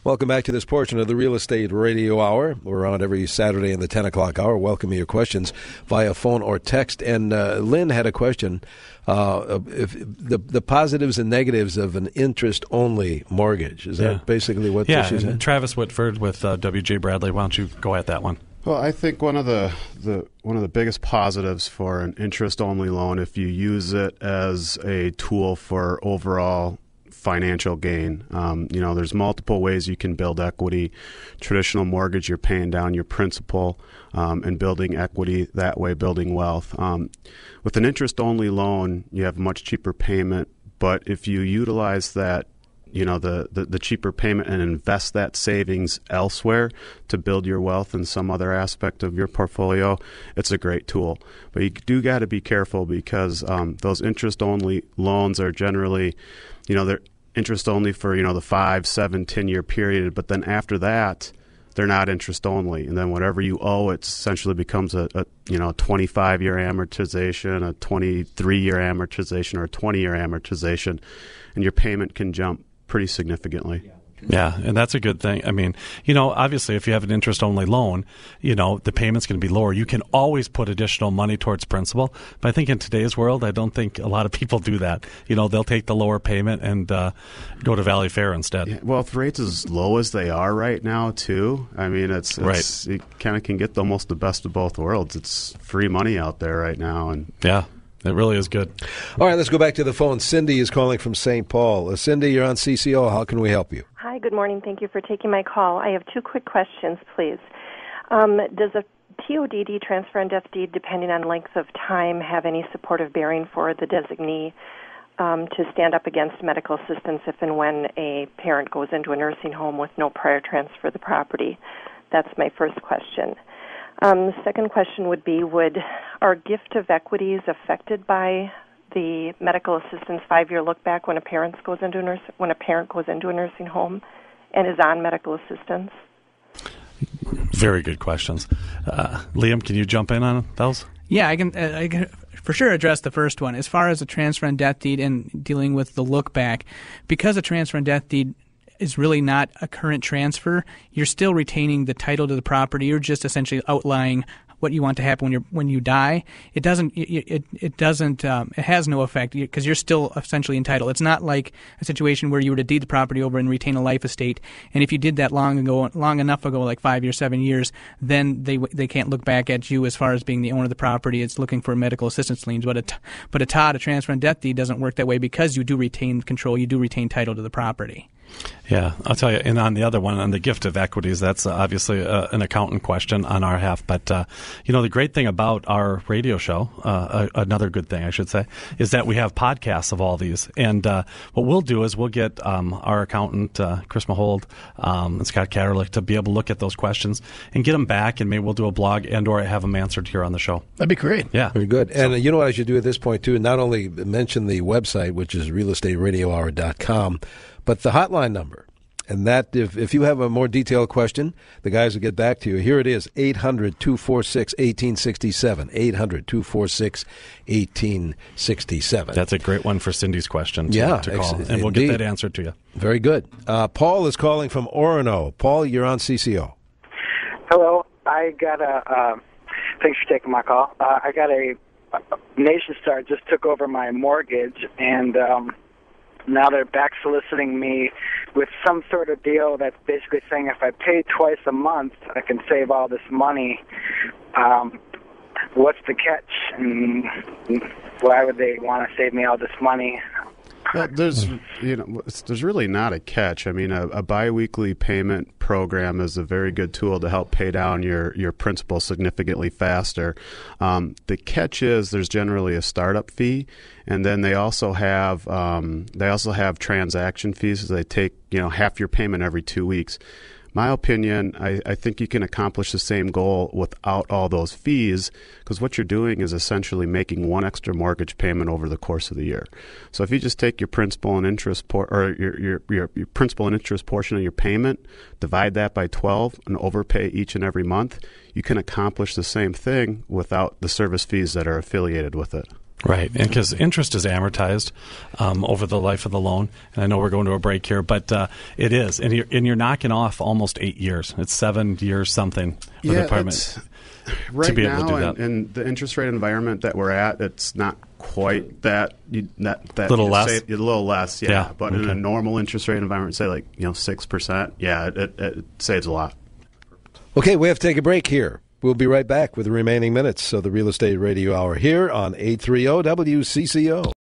Welcome back to this portion of the Real Estate Radio Hour. We're on every Saturday in the 10 o'clock hour. Welcome your questions via phone or text. And Lynn had a question. If the positives and negatives of an interest-only mortgage. Is that basically what this is? Travis Whitford with W.J. Bradley. Why don't you go at that one? Well, I think one of the biggest positives for an interest-only loan, if you use it as a tool for overall financial gain, there's multiple ways you can build equity. Traditional mortgage, you're paying down your principal and building equity that way, building wealth. With an interest-only loan, you have a much cheaper payment, but if you utilize that, the cheaper payment and invest that savings elsewhere to build your wealth in some other aspect of your portfolio, it's a great tool. But you do got to be careful because those interest-only loans are generally, they're interest only for, the 5, 7, 10-year period. But then after that, they're not interest only. And then whatever you owe, it essentially becomes a 25-year amortization, a 23-year amortization, or a 20-year amortization. And your payment can jump pretty significantly. Yeah, and that's a good thing. I mean, obviously if you have an interest-only loan, the payment's going to be lower. You can always put additional money towards principal. But I think in today's world, I don't think a lot of people do that. They'll take the lower payment and go to Valley Fair instead. Yeah, well, with rates as low as they are right now, too, I mean, it's right. You kind of can get almost the best of both worlds. It's free money out there right now. And yeah. It really is good. All right, let's go back to the phone. Cindy is calling from St. Paul. Cindy, you're on CCO. How can we help you? Hi, good morning. Thank you for taking my call. I have 2 quick questions, please. Does a TODD, transfer and death deed, depending on length of time, have any supportive bearing for the designee to stand up against medical assistance if and when a parent goes into a nursing home with no prior transfer of the property? That's my first question. The second question would be, are gift of equities affected by the medical assistance 5-year look back when a parent goes into a nursing home and is on medical assistance? Very good questions. Liam, can you jump in on those? Yeah, I can for sure address the first one. As far as a transfer and death deed and dealing with the look back, because a transfer and death deed is really not a current transfer, you're still retaining the title to the property. You're just essentially outlining what you want to happen when you die. It has no effect because you're still essentially entitled. It's not like a situation where you were to deed the property over and retain a life estate. And if you did that long enough ago, like 5 years, 7 years, then they can't look back at you as far as being the owner of the property. It's looking for medical assistance liens. But a TOD, a transfer and death deed, doesn't work that way because you do retain control. You do retain title to the property. Yeah, I'll tell you. And on the other one, on the gift of equities, that's obviously an accountant question on our half. But, the great thing about our radio show, another good thing, I should say, is that we have podcasts of all these. And what we'll do is we'll get our accountant, Chris Mahold, and Scott Catterlick to be able to look at those questions and get them back. And maybe we'll do a blog and or have them answered here on the show. That'd be great. Yeah. Very good. And you know what I should do at this point, too? Not only mention the website, which is realestateradiohour.com, but the hotline number. And that, if you have a more detailed question, the guys will get back to you. Here it is, 800-246-1867, 800-246-1867. That's a great one for Cindy's question to call, and we'll get that answered to you. Very good. Paul is calling from Orono. Paul, you're on CCO. Hello. I got thanks for taking my call. I got a Nation Star just took over my mortgage, and now they're back soliciting me with some sort of deal that's basically saying if I pay twice a month, I can save all this money. What's the catch? And why would they want to save me all this money? There's really not a catch. I mean, a biweekly payment program is a very good tool to help pay down your principal significantly faster. The catch is there's generally a startup fee, and then they also have transaction fees. So they take half your payment every 2 weeks. My opinion, I think you can accomplish the same goal without all those fees, because what you're doing is essentially making one extra mortgage payment over the course of the year. So if you just take your principal and interest your principal and interest portion of your payment, divide that by 12, and overpay each and every month, you can accomplish the same thing without the service fees that are affiliated with it. Right, and because interest is amortized over the life of the loan, and I know we're going to a break here, but it is, and you're knocking off almost 8 years. It's 7 years something with the apartment. Right to be now, able to do that. in the interest rate environment that we're at, it's not quite that. That little less, a little less, yeah. But okay. in a normal interest rate environment, say 6%, yeah, it saves a lot. Okay, we have to take a break here. We'll be right back with the remaining minutes of the Real Estate Radio Hour here on 830 WCCO.